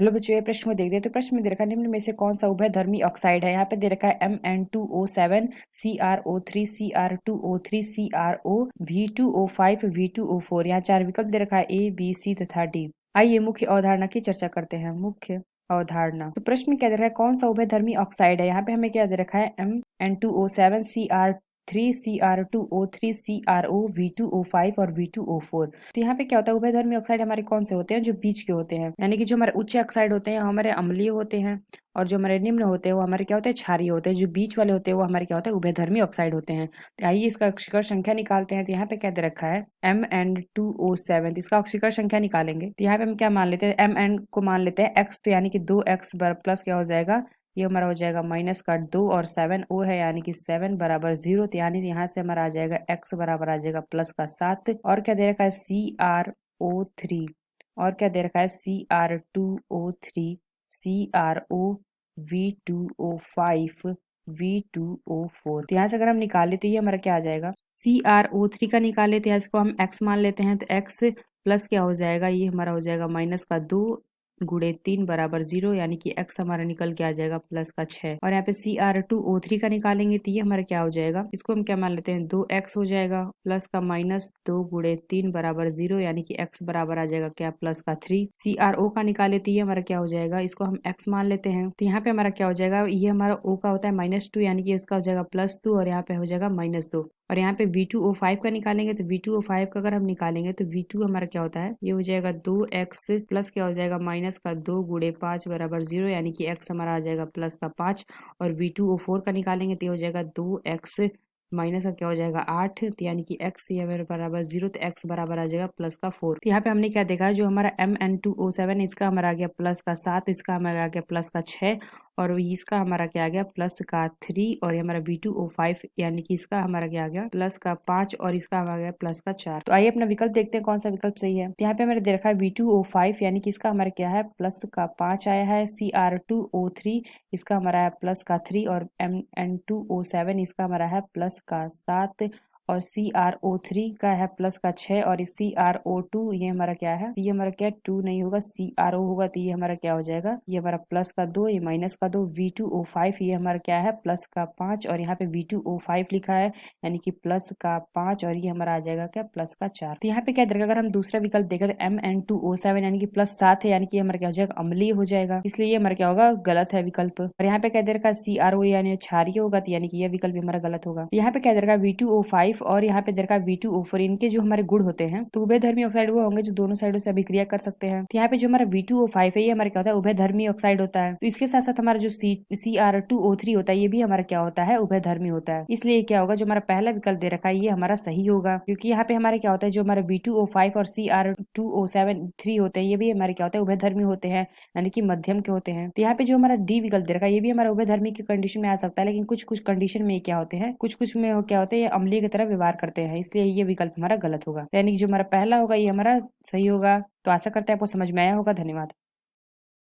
Hello बच्चों, ये प्रश्न को देख रहे हैं। तो प्रश्न में दे रखा है निम्न में से कौन सा उभयधर्मी ऑक्साइड है। यहाँ पे दे रखा है Mn2O7 CrO3 Cr2O3 CrO V2O5 V2O4। यहाँ चार विकल्प दे रखा है A B C तथा D। आइए मुख्य अवधारणा की चर्चा करते हैं। मुख्य अवधारणा। तो प्रश्न में क्या दे रखा है, कौन सा उभयधर्मी ऑक्साइड है। यहाँ पे हमें क्या दे रखा है Mn2O7 Cr3 Cr2O3 CrOV2O5 और V2O4। तो यहाँ पे क्या होता है, उभयधर्मी ऑक्साइड हमारे कौन से होते हैं, जो बीच के होते हैं। यानी कि जो हमारे उच्च ऑक्साइड होते हैं वो हमारे अम्लीय होते हैं, और जो हमारे निम्न होते हैं वो हमारे क्या होते हैं, क्षारीय होते हैं। जो बीच वाले होते हैं वो हमारे क्या होते हैं, उभयधर्मी ऑक्साइड होते हैं। तो आइए इसका ऑक्सीकरण संख्या निकालते हैं। तो यहाँ पे क्या दे रखा है Mn2O7, इसका ऑक्सीकरण संख्या निकालेंगे। तो यहाँ पे हम क्या मान लेते हैं, Mn को मान लेते हैं x, तो यानी कि 2x प्लस क्या हो जाएगा, ये हमारा हो जाएगा माइनस का 2, और 7O है यानी कि 7 बराबर 0। तो यानी यहाँ से हमारा आ जाएगा x बराबर आ जाएगा प्लस का 7। और क्या दे रखा है CrO3, और क्या दे रखा है Cr2O3 CrOV2O5 V2O4। तो यहाँ से अगर हम निकाले तो ये हमारा क्या आ जाएगा, CrO3 का निकाले तो इसको हम x मान लेते हैं। तो x प्लस क्या हो जाएगा, ये हमारा हो जाएगा माइनस का 2 गुणे 3 बराबर 0, यानी कि x हमारा निकल के आ जाएगा प्लस का 6। और यहाँ पे Cr2O3 का निकालेंगे तो ये हमारा क्या हो जाएगा, इसको हम क्या मान लेते हैं, 2x हो जाएगा प्लस का माइनस 2 गुणे 3 बराबर 0, यानी कि x बराबर आ जाएगा क्या, प्लस का 3। CrO का निकाले तो ये हमारा क्या हो जाएगा, इसको हम x मान लेते हैं। तो यहाँ पे हमारा क्या हो जाएगा, ये हमारा O का होता है -2, यानी कि इसका हो जाएगा +2, और यहाँ पे हो जाएगा -2। और यहाँ पे V2O5 का निकालेंगे तो V2O5 का अगर हम निकालेंगे तो V2 हमारा क्या होता है, ये हो जाएगा 2x प्लस क्या हो जाएगा, माइनस का 2 गुणे 5 बराबर 0, यानी कि x हमारा आ जाएगा प्लस का 5। और V2O4 का निकालेंगे तो ये हो जाएगा 2x माइनस का क्या हो जाएगा 8, तो यानी कि x ये हमारे बराबर 0, तो x बराबर आ जाएगा प्लस का 4। तो यहाँ पे हमने क्या देखा, जो हमारा Mn2O7 इसका हमारा आ गया प्लस का 7, इसका हमारा आ गया प्लस का 6, और इसका हमारा क्या आ गया प्लस का 3, और ये हमारा V2O5 यानी कि इसका हमारा क्या आ गया प्लस का 5, और इसका हमारा गया प्लस का 4। तो आइए अपना विकल्प देखते हैं कौन सा विकल्प सही है। तो यहाँ पे हमारे दे रखा है V2O5 यानी कि इसका हमारा क्या है, प्लस का 5 आया है। Cr2O3 इसका हमारा है प्लस का 3, और Mn2O7 इसका हमारा है प्लस का 7, और CrO3 का है प्लस का 6, और इस CrO2 ये हमारा क्या है, ये हमारा क्या 2 नहीं होगा, CrO होगा, तो ये हमारा क्या हो जाएगा, ये हमारा प्लस का 2, ये माइनस का 2। V2O5 ये हमारा क्या है, प्लस का 5, और यहाँ पे V2O5 लिखा है यानी कि प्लस का 5, और ये हमारा आ जाएगा क्या, प्लस का 4। तो यहाँ पे क्या दरगा, अगर हम दूसरा विकल्प देखें तो Mn2O7 यानी कि प्लस 7 है, यानी कि हमारा क्या हो जाएगा, अम्लीय हो जाएगा, इसलिए ये हमारा क्या होगा, गलत है विकल्प। और यहाँ पे क्या दे रखा है CrO यानी क्षारीय होगा, तो यानी कि यह विकल्प हमारा गलत होगा। यहाँ पे क्या दे रखा है V2O5 और यहाँ पे दे रखा है V2O4, इनके जो हमारे गुण होते हैं तो उभयधर्मी ऑक्साइड वो होंगे जो दोनों साइडों से अभिक्रिया कर सकते हैं। तो यहाँ पे जो हमारा V2O5 है ये हमारा क्या होता है, उभयधर्मी ऑक्साइड होता है। तो इसके साथ साथ हमारा जो Cr2O3 होता है ये भी हमारा क्या होता है, उभयधर्मी होता है। इसलिए क्या होगा, जो हमारा पहला विकल्प दे रखा है ये हमारा सही होगा, क्योंकि यहाँ पे हमारे क्या होता है, जो हमारे V2O5 और Cr2O7 होते हैं ये भी हमारे क्या होते हैं, उभयधर्मी होते हैं, यानी कि मध्यम के होते हैं। तो यहाँ पे जो हमारा डी विकल्प दे रखा है ये भी हमारा उभयधर्मी की कंडीशन में आ सकता है, लेकिन कुछ कुछ कंडीशन में क्या होते हैं, कुछ कुछ में क्या होते हैं, ये अम्लीय की तरह व्यवहार करते हैं, इसलिए ये विकल्प हमारा गलत होगा। यानी कि जो हमारा पहला होगा ये हमारा सही होगा। तो आशा करते हैं आपको समझ में आया होगा। धन्यवाद।